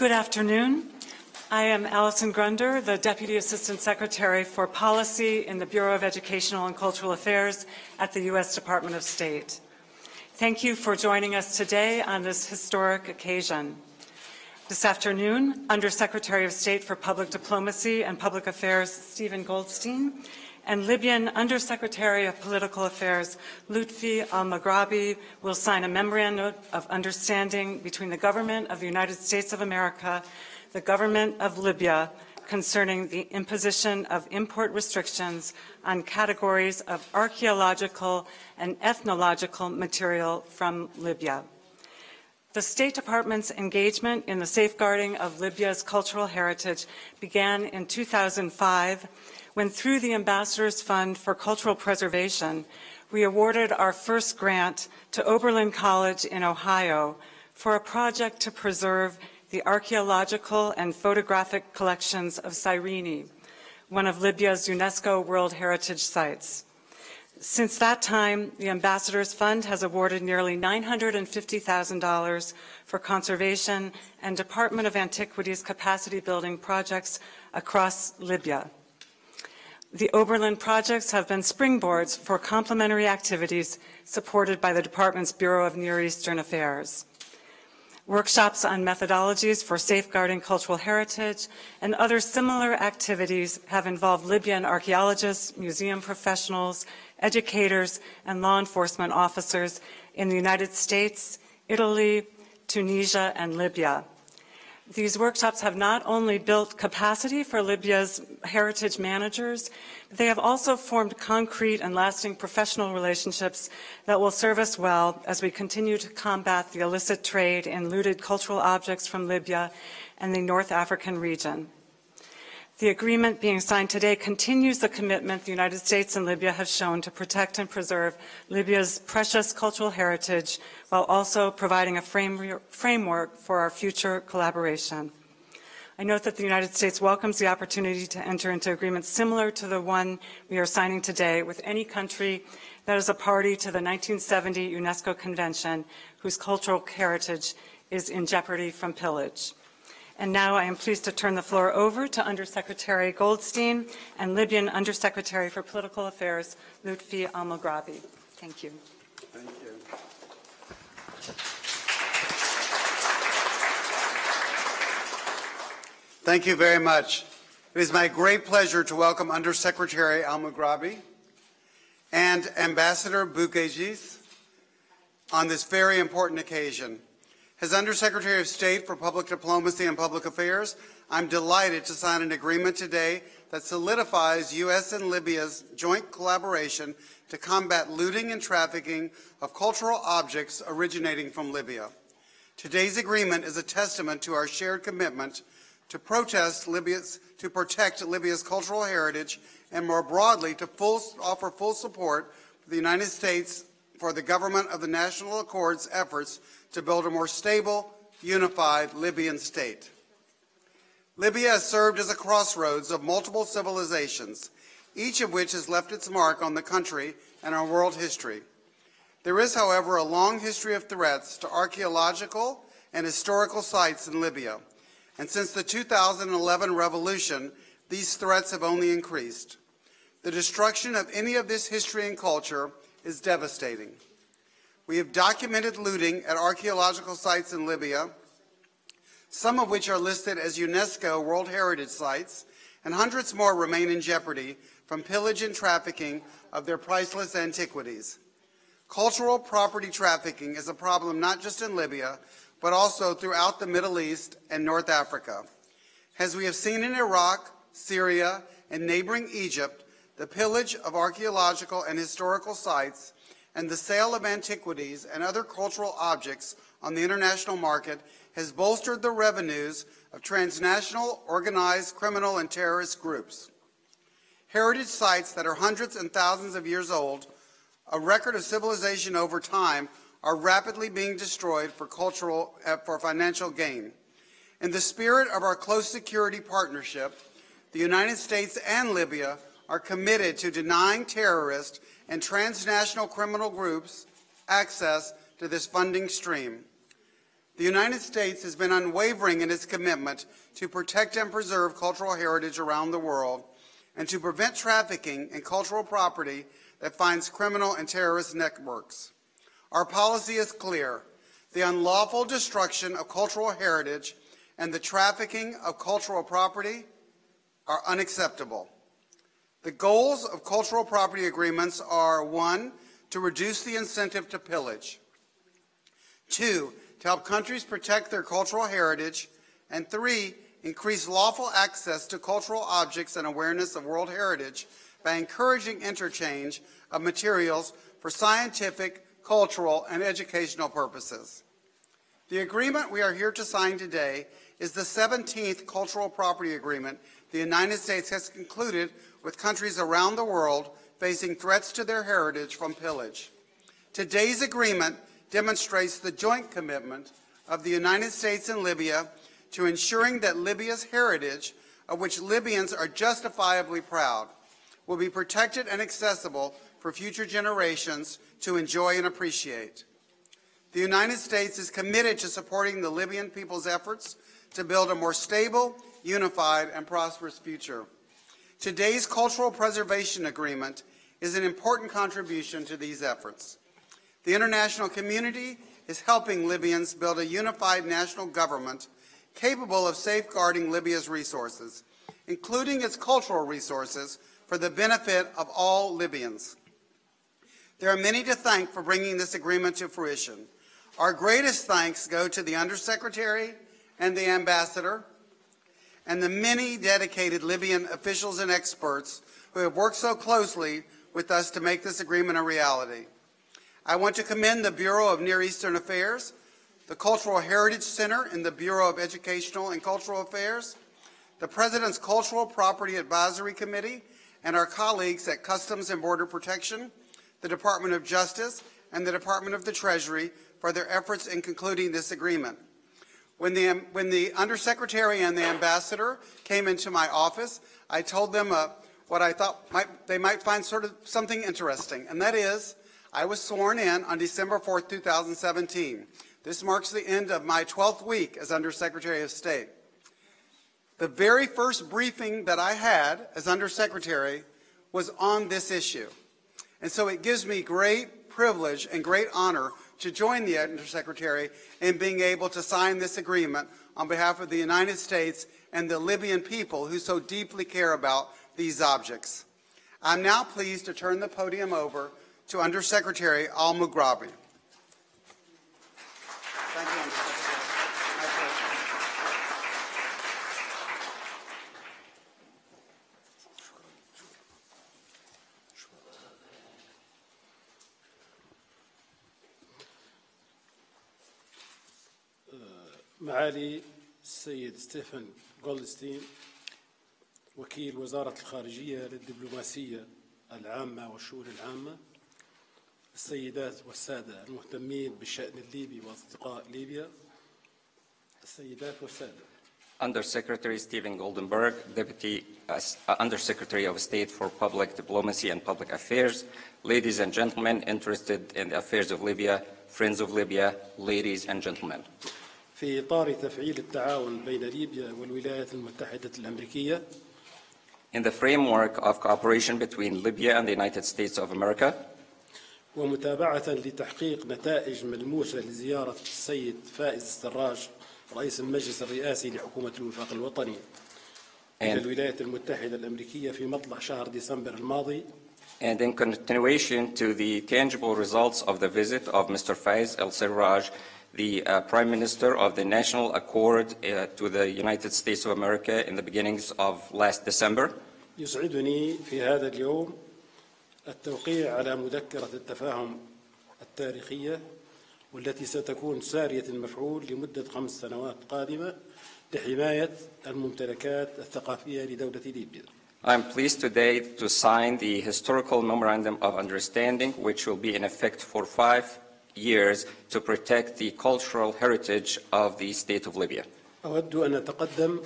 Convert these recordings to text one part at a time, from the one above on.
Good afternoon. I am Allison Grunder, the Deputy Assistant Secretary for Policy in the Bureau of Educational and Cultural Affairs at the U.S. Department of State. Thank you for joining us today on this historic occasion. This afternoon, Undersecretary of State for Public Diplomacy and Public Affairs Stephen Goldstein and Libyan Undersecretary of Political Affairs Lutfi Al-Maghrabi will sign a memorandum of understanding between the Government of the United States of America, the Government of Libya, concerning the imposition of import restrictions on categories of archaeological and ethnological material from Libya. The State Department's engagement in the safeguarding of Libya's cultural heritage began in 2005 when, through the Ambassador's Fund for Cultural Preservation, we awarded our first grant to Oberlin College in Ohio for a project to preserve the archaeological and photographic collections of Cyrene, one of Libya's UNESCO World Heritage Sites. Since that time, the Ambassador's Fund has awarded nearly $950,000 for conservation and Department of Antiquities capacity building projects across Libya. The Oberlin projects have been springboards for complementary activities supported by the Department's Bureau of Near Eastern Affairs. Workshops on methodologies for safeguarding cultural heritage and other similar activities have involved Libyan archaeologists, museum professionals, educators, and law enforcement officers in the United States, Italy, Tunisia, and Libya. These workshops have not only built capacity for Libya's heritage managers, but they have also formed concrete and lasting professional relationships that will serve us well as we continue to combat the illicit trade in looted cultural objects from Libya and the North African region. The agreement being signed today continues the commitment the United States and Libya have shown to protect and preserve Libya's precious cultural heritage while also providing a framework for our future collaboration. I note that the United States welcomes the opportunity to enter into agreements similar to the one we are signing today with any country that is a party to the 1970 UNESCO Convention whose cultural heritage is in jeopardy from pillage. And now I am pleased to turn the floor over to Undersecretary Goldstein and Libyan Undersecretary for Political Affairs, Lutfi Al-Maghrabi. Thank you. Thank you. Thank you very much. It is my great pleasure to welcome Undersecretary Al-Maghrabi and Ambassador Bouguezis on this very important occasion. As Undersecretary of State for Public Diplomacy and Public Affairs, I'm delighted to sign an agreement today that solidifies U.S. and Libya's joint collaboration to combat looting and trafficking of cultural objects originating from Libya. Today's agreement is a testament to our shared commitment to protect Libya's cultural heritage and, more broadly, to offer full support for the United States for the Government of the National Accord's efforts to build a more stable, unified Libyan state. Libya has served as a crossroads of multiple civilizations, each of which has left its mark on the country and our world history. There is, however, a long history of threats to archaeological and historical sites in Libya, and since the 2011 revolution, these threats have only increased. The destruction of any of this history and culture is devastating. We have documented looting at archaeological sites in Libya, some of which are listed as UNESCO World Heritage Sites, and hundreds more remain in jeopardy from pillage and trafficking of their priceless antiquities. Cultural property trafficking is a problem not just in Libya, but also throughout the Middle East and North Africa. As we have seen in Iraq, Syria, and neighboring Egypt, the pillage of archaeological and historical sites and the sale of antiquities and other cultural objects on the international market has bolstered the revenues of transnational organized criminal and terrorist groups. Heritage sites that are hundreds and thousands of years old, a record of civilization over time, are rapidly being destroyed for financial gain. In the spirit of our close security partnership, the United States and Libya are committed to denying terrorists and transnational criminal groups access to this funding stream. The United States has been unwavering in its commitment to protect and preserve cultural heritage around the world and to prevent trafficking in cultural property that finds criminal and terrorist networks. Our policy is clear. The unlawful destruction of cultural heritage and the trafficking of cultural property are unacceptable. The goals of cultural property agreements are: 1, to reduce the incentive to pillage; 2, to help countries protect their cultural heritage; and 3, increase lawful access to cultural objects and awareness of world heritage by encouraging interchange of materials for scientific, cultural, and educational purposes. The agreement we are here to sign today is the 17th cultural property agreement the United States has concluded with countries around the world facing threats to their heritage from pillage. Today's agreement demonstrates the joint commitment of the United States and Libya to ensuring that Libya's heritage, of which Libyans are justifiably proud, will be protected and accessible for future generations to enjoy and appreciate. The United States is committed to supporting the Libyan people's efforts to build a more stable, unified, and prosperous future. Today's cultural preservation agreement is an important contribution to these efforts. The international community is helping Libyans build a unified national government capable of safeguarding Libya's resources, including its cultural resources, for the benefit of all Libyans. There are many to thank for bringing this agreement to fruition. Our greatest thanks go to the Undersecretary and the Ambassador, and the many dedicated Libyan officials and experts who have worked so closely with us to make this agreement a reality. I want to commend the Bureau of Near Eastern Affairs, the Cultural Heritage Center in the Bureau of Educational and Cultural Affairs, the President's Cultural Property Advisory Committee, and our colleagues at Customs and Border Protection, the Department of Justice, and the Department of the Treasury for their efforts in concluding this agreement. When the Undersecretary and the Ambassador came into my office, I told them what I thought they might find sort of something interesting, and that is, I was sworn in on December 4th, 2017. This marks the end of my 12th week as Undersecretary of State. The very first briefing that I had as Undersecretary was on this issue. And so it gives me great privilege and great honor to join the Undersecretary in being able to sign this agreement on behalf of the United States and the Libyan people who so deeply care about these objects. I'm now pleased to turn the podium over to Undersecretary Al-Mughrabi. Thank you, Undersecretary. My pleasure. معالي السيد ستيفن جولدستين وكيل وزارة الخارجية للدبلوماسية العامة والشؤون العامة، السيدات والسادة المهتمين بالشأن الليبي وأصدقاء ليبيا، السيدات والسادة. Undersecretary Stephen Goldenberg, Deputy Undersecretary of State for Public Diplomacy and Public Affairs, ladies and gentlemen interested in the affairs of Libya, friends of Libya, ladies and gentlemen. في إطار تفعيل التعاون بين ليبيا والولايات المتحدة الأمريكية. In the framework of cooperation between Libya and the United States of America. ومتابعة لتحقيق نتائج ملموسة لزيارة السيد فائز السراج رئيس المجلس الرئاسي لحكومة الوفاق الوطني إلى الولايات المتحدة الأمريكية في مطلع شهر ديسمبر الماضي. And in continuation to the tangible results of the visit of Mr. Faiz al-Sarraj, the Prime Minister of the National Accord to the United States of America in the beginnings of last December. يسعدني في هذا اليوم التوقيع على مذكرة التفاهم التاريخية والتي ستكون سارية المفعول لمدة 5 سنوات قادمة لحماية الممتلكات الثقافية لدولة ليبيا. I am pleased today to sign the historical memorandum of understanding, which will be in effect for 5 years to protect the cultural heritage of the state of Libya. أود أن أتقدم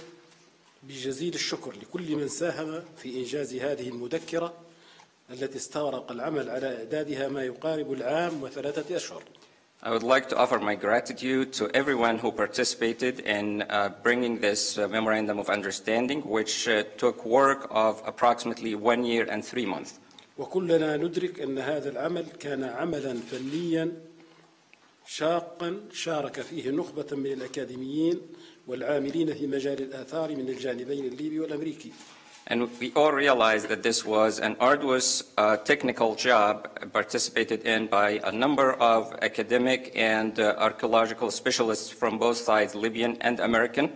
بجزيل الشكر لكل من ساهم في إنجاز هذه المذكرة التي استغرق العمل على إعدادها ما يقارب العام و3 أشهر. I would like to offer my gratitude to everyone who participated in bringing this Memorandum of Understanding, which took work of approximately 1 year and 3 months. وكلنا ندرك أن هذا العمل كان عملا فنيا شاقا شارك فيه نخبة من الأكاديميين والعاملين في مجال الآثار من الجانبين الليبي والأمريكي. And we all realized that this was an arduous technical job participated in by a number of academic and archaeological specialists from both sides, Libyan and American.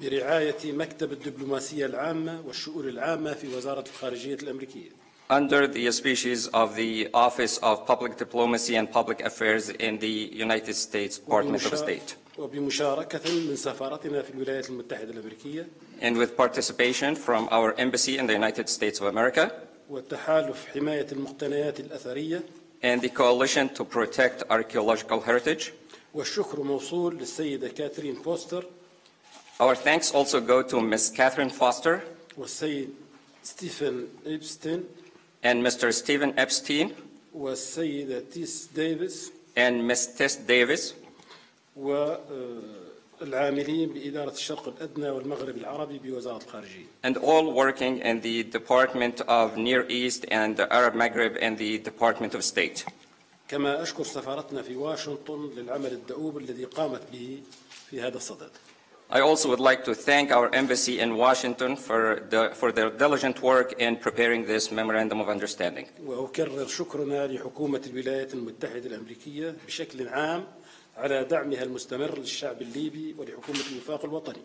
برعاية مكتب الدبلوماسية العامة والشؤون العامة في وزارة الخارجية الأمريكية. Under the auspices of the Office of Public Diplomacy and Public Affairs in the United States Department of State. وبمشاركة من سفارتنا في الولايات المتحدة الأمريكية. And with participation from our embassy in the United States of America. والتحالف حماية المقتنيات الأثرية. And the Coalition to Protect Archaeological Heritage. والشكر موصول للسيدة كاثرين فوستر. Our thanks also go to Ms. Catherine Foster. والسيد ستيفن إبستين. And Mr. Stephen Epstein. والسيدة تيس ديفيس. And Ms. Tess Davis. والعاملين بإدارة الشرق الأدنى والمغرب العربي بوزارة الخارجية. And all working in the Department of Near East and the Arab Maghreb and the Department of State. كما أشكر سفارتنا في واشنطن للعمل الدؤوب الذي قامت به في هذا الصدد. I also would like to thank our embassy in Washington for their diligent work in preparing this Memorandum of Understanding. وأكرر شكرنا لحكومة الولايات المتحدة الأمريكية بشكل عام على دعمها المستمر للشعب الليبي ولحكومة الوفاق الوطني.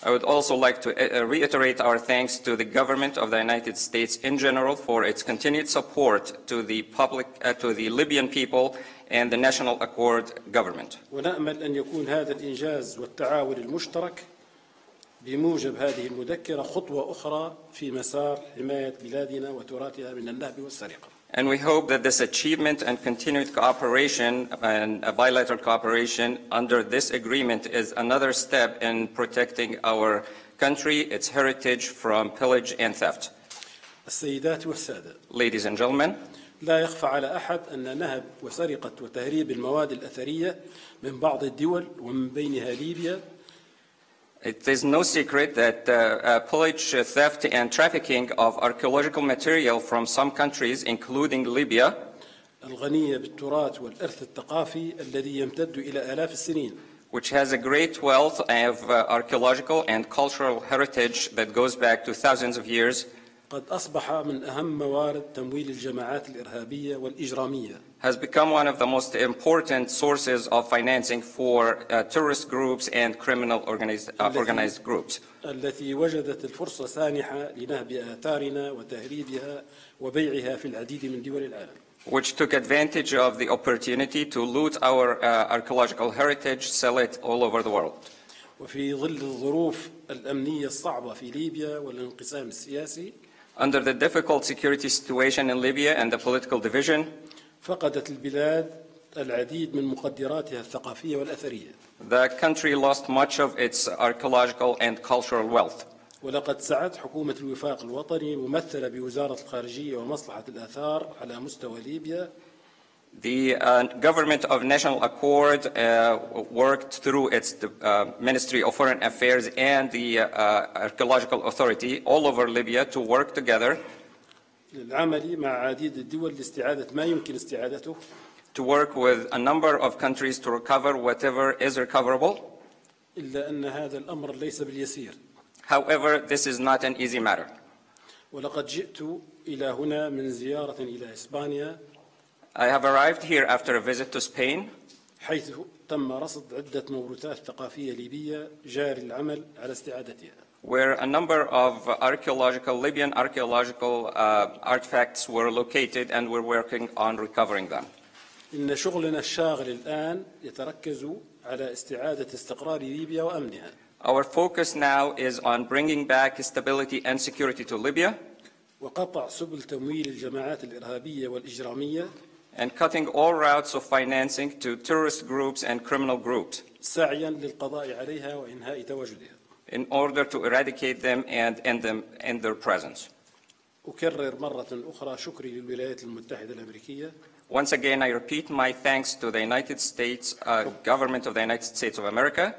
I would also like to reiterate our thanks to the government of the United States in general for its continued support to the Libyan people and the National Accord government. ونأمل أن يكون هذا الإنجاز والتعاون المشترك بموجب هذه المذكرة خطوة أخرى في مسار حماية بلادنا وتراثها من النهب والسرقة. And we hope that this achievement and continued cooperation and bilateral cooperation under this agreement is another step in protecting our country, its heritage from pillage and theft. السيدات والسادة. Ladies and gentlemen, لا يخفى على أحد أن نهب وسرقة وتهريب المواد الأثرية من بعض الدول ومن بينها ليبيا. It is no secret that pillage, theft, and trafficking of archaeological material from some countries, including Libya, الغنية بالتراث والإرث الثقافي الذي يمتد إلى آلاف السنين. Which has a great wealth of archaeological and cultural heritage that goes back to thousands of years, قد أصبح من أهم موارد تمويل الجماعات الإرهابية والإجرامية. has become one of the most important sources of financing for terrorist groups and criminal organized groups. التي وجدت الفرصة سانحة لنهب آثارنا وتهريبها وبيعها في العديد من دول العالم. Which took advantage of the opportunity to loot our archaeological heritage, sell it all over the world. وفي ظل الظروف الأمنية الصعبة في ليبيا والانقسام السياسي. Under the difficult security situation in Libya and the political division, فقدت البلاد العديد من مقدراتها الثقافية والأثرية. The country lost much of its archaeological and cultural wealth. ولقد سعت حكومة الوفاق الوطني ممثلة بوزارة الخارجية ومصلحة الآثار على مستوى ليبيا. The government of National Accord worked through its Ministry of Foreign Affairs and the Archaeological Authority all over Libya to work together للعمل مع عديد الدول لاستعادة ما يمكن استعادته. To work with a number of countries to recover whatever is recoverable. إلا أن هذا الأمر ليس باليسير. However, this is not an easy matter. ولقد جئت إلى هنا من زيارة إلى إسبانيا. I have arrived here after a visit to Spain, حيث تم رصد عدة موروثات ثقافية ليبية جاري العمل على استعادتها. where a number of Libyan archaeological artifacts were located and we're working on recovering them. إن شغلنا الشاغل الآن يتركز على استعادة استقرار ليبيا وأمنها. Our focus now is on bringing back stability and security to Libya وقطع سبل تمويل الجماعات الإرهابية والإجرامية. and cutting all routes of financing to terrorist groups and criminal groups سعيا للقضاء عليها وإنهاء تواجدها. in order to eradicate them and end them in their presence. أكرر مرة أخرى شكري للولايات المتحدة الأمريكية. Once again, I repeat my thanks to the United States government of the United States of America,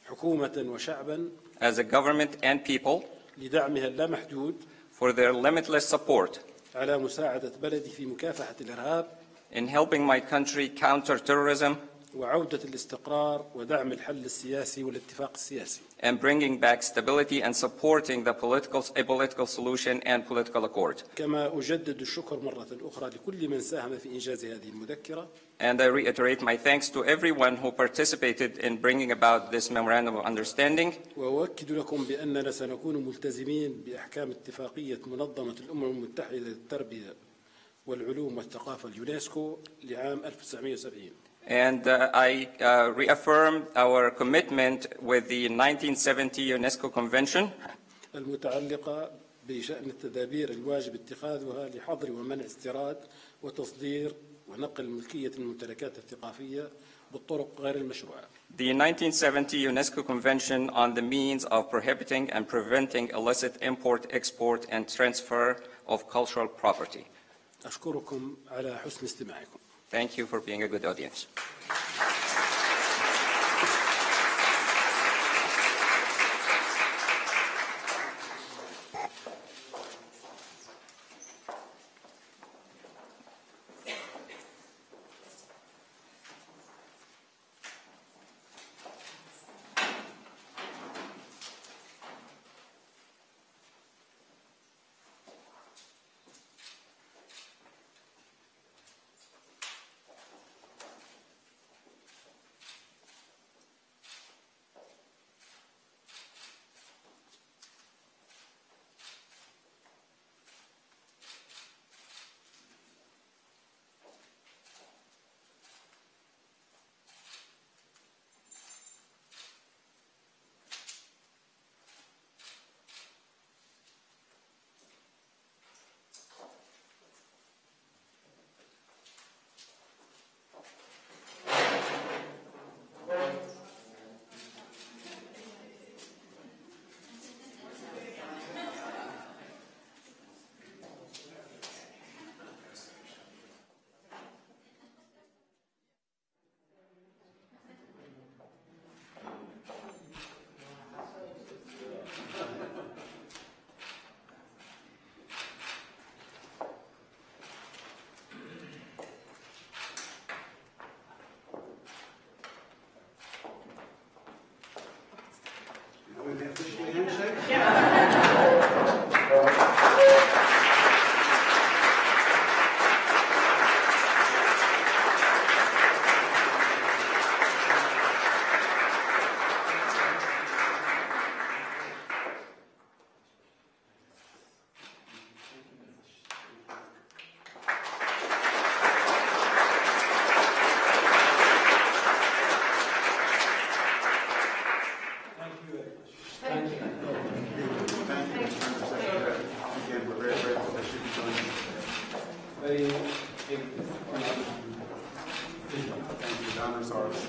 حكومة وشعبا as a government and people, لدعمها اللامحدود for their limitless support على مساعدة بلدي في مكافحة الإرهاب in helping my country counter terrorism وعودة الاستقرار ودعم الحل السياسي والاتفاق السياسي. and bringing back stability and supporting the a political solution and political accord. كما أجدد الشكر مرة أخرى لكل من ساهم في إنجاز هذه المذكرة. And I reiterate my thanks to everyone who participated in bringing about this memorandum of understanding. وأؤكد لكم بأننا سنكون ملتزمين بأحكام اتفاقية منظمة الأمم المتحدة للتربية والعلوم والثقافة اليونسكو لعام 1970. And I reaffirm our commitment with the 1970 UNESCO Convention المتعلقة بشأن التدابير الواجب اتخاذها لحظر ومنع استيراد وتصدير ونقل ملكية الممتلكات الثقافية بالطرق غير المشروعة. The 1970 UNESCO Convention on the means of prohibiting and preventing illicit import, export, and transfer of cultural property. أشكركم على حسن استماعكم. Thank you for being a good audience. Thank you, Don Rosales.